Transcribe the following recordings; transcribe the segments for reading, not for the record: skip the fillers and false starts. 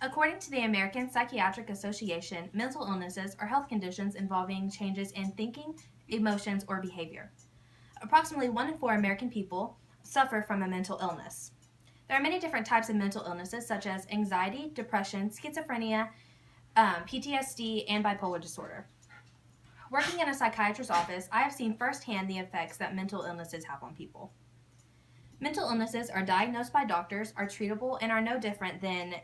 According to the American Psychiatric Association, mental illnesses are health conditions involving changes in thinking, emotions, or behavior. Approximately 1 in 4 American people suffer from a mental illness. There are many different types of mental illnesses, such as anxiety, depression, schizophrenia, PTSD, and bipolar disorder. Working in a psychiatrist's office, I have seen firsthand the effects that mental illnesses have on people. Mental illnesses are diagnosed by doctors, are treatable, and are no different than,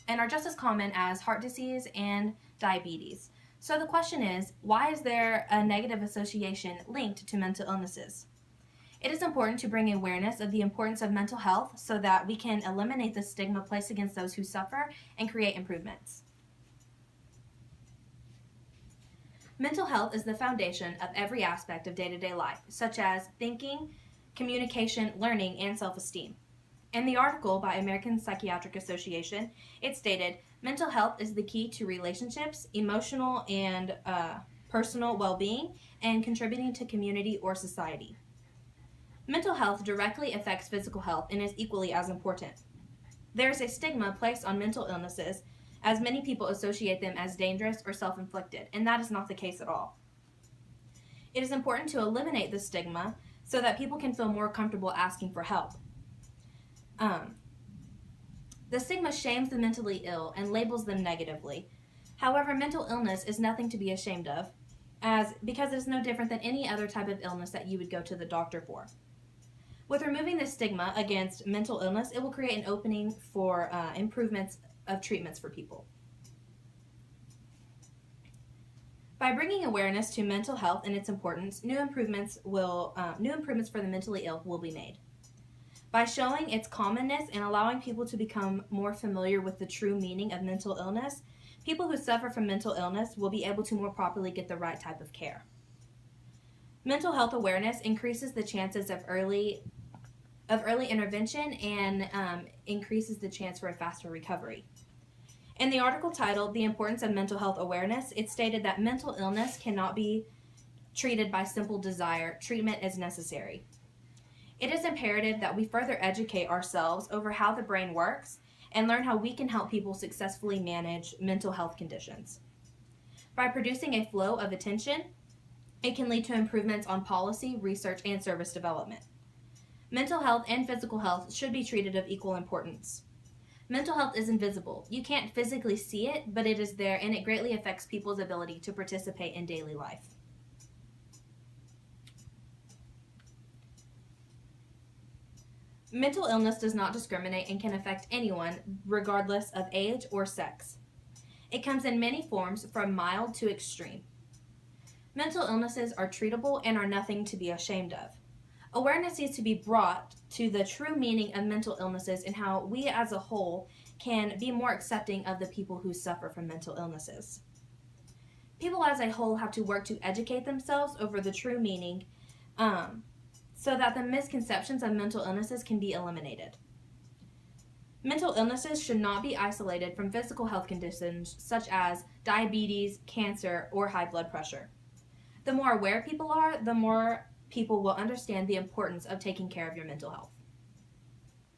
and are just as common as heart disease and diabetes. So the question is, why is there a negative association linked to mental illnesses? It is important to bring awareness of the importance of mental health so that we can eliminate the stigma placed against those who suffer and create improvements. Mental health is the foundation of every aspect of day-to-day life, such as thinking, communication, learning, and self-esteem. In the article by American Psychiatric Association, it stated, mental health is the key to relationships, emotional and personal well-being, and contributing to community or society. Mental health directly affects physical health and is equally as important. There is a stigma placed on mental illnesses, as many people associate them as dangerous or self-inflicted, and that is not the case at all. It is important to eliminate the stigma so that people can feel more comfortable asking for help. The stigma shames the mentally ill and labels them negatively. However, mental illness is nothing to be ashamed of, because it is no different than any other type of illness that you would go to the doctor for. With removing the stigma against mental illness, it will create an opening for improvements of treatments for people. By bringing awareness to mental health and its importance, new improvements for the mentally ill will be made. By showing its commonness and allowing people to become more familiar with the true meaning of mental illness, people who suffer from mental illness will be able to more properly get the right type of care. Mental health awareness increases the chances of early intervention and increases the chance for a faster recovery. In the article titled "The Importance of Mental Health Awareness," it stated that mental illness cannot be treated by simple desire. Treatment is necessary. It is imperative that we further educate ourselves over how the brain works and learn how we can help people successfully manage mental health conditions. By producing a flow of attention, it can lead to improvements on policy, research, and service development. Mental health and physical health should be treated of equal importance. Mental health is invisible. You can't physically see it, but it is there, and it greatly affects people's ability to participate in daily life. Mental illness does not discriminate and can affect anyone, regardless of age or sex. It comes in many forms, from mild to extreme. Mental illnesses are treatable and are nothing to be ashamed of. Awareness needs to be brought to the true meaning of mental illnesses and how we as a whole can be more accepting of the people who suffer from mental illnesses. People as a whole have to work to educate themselves over the true meaning so that the misconceptions of mental illnesses can be eliminated. Mental illnesses should not be isolated from physical health conditions such as diabetes, cancer, or high blood pressure. The more aware people are, the more people will understand the importance of taking care of your mental health.